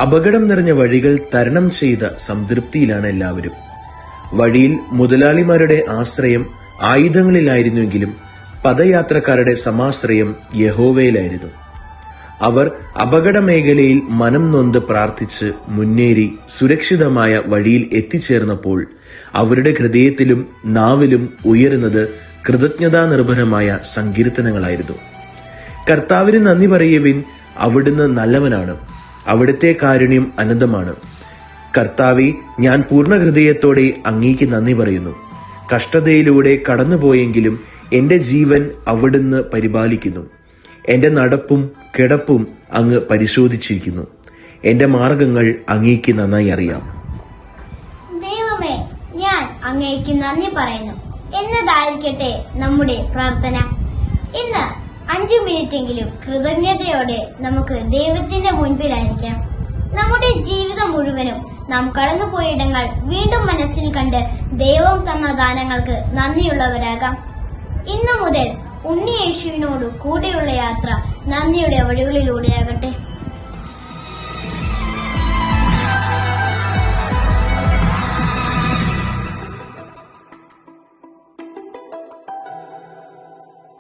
അപകടം നിറഞ്ഞ വഴികൾ തരണം ചെയ്ത സംതൃപ്തിയിലാണ് എല്ലാവരും. വഴിയിൽ മുതലാളിമാരുടെ ആശ്രയം ആയുധങ്ങളിലായിരുന്നുവെങ്കിലും പദയാത്രക്കാരുടെ സമാശ്രയം യഹോവയിലായിരുന്നു. അവർ അപകട മേഖലയിൽ മനം നൊന്ത് പ്രാർത്ഥിച്ച് മുന്നേറി സുരക്ഷിതമായ വഴിയിൽ എത്തിച്ചേർന്നപ്പോൾ അവരുടെ ഹൃദയത്തിലും നാവിലും ഉയരുന്നത് കൃതജ്ഞതാ നിർഭരമായ സങ്കീർത്തനങ്ങളായിരുന്നു. കർത്താവിന് നന്ദി പറയുവിൻ, അവിടുന്ന് നല്ലവനാണ്, അവിടുത്തെ കാരുണ്യം അനന്തമാണ്. കർത്താവെ, ഞാൻ പൂർണ്ണ ഹൃദയത്തോടെ അങ്ങേക്ക് നന്ദി പറയുന്നു. കഷ്ടതയിലൂടെ കടന്നുപോയെങ്കിലും എന്റെ ജീവൻ അവിടുന്ന് പരിപാലിക്കുന്നു. എന്റെ നടപ്പും കിടപ്പും അങ്ങ് പരിശോധിച്ചിരിക്കുന്നു. എന്റെ മാർഗങ്ങൾ അങ്ങേക്ക് നന്നായി അറിയാം. ദൈവമേ, ഞാൻ അങ്ങേക്ക് നന്ദി പറയുന്നു എന്നതായിരിക്കട്ടെ നമ്മുടെ പ്രാർത്ഥന. ഇന്ന് 5 മിനിറ്റെങ്കിലും കൃതജ്ഞതയോടെ നമുക്ക് ദൈവത്തിന്റെ മുൻപിലായിരിക്കാം. നമ്മുടെ ജീവിതം മുഴുവനും നാം കടന്നുപോയ ഇടങ്ങൾ വീണ്ടും മനസ്സിൽ കണ്ട് ദൈവം തന്ന ദാനങ്ങൾക്ക് നന്ദിയുള്ളവരാകാം. ഇന്നു മുതൽ ഉണ്ണി യേശുവിനോട് കൂടെയുള്ള യാത്ര നന്ദിയുടെ വഴികളിലൂടെയാകട്ടെ.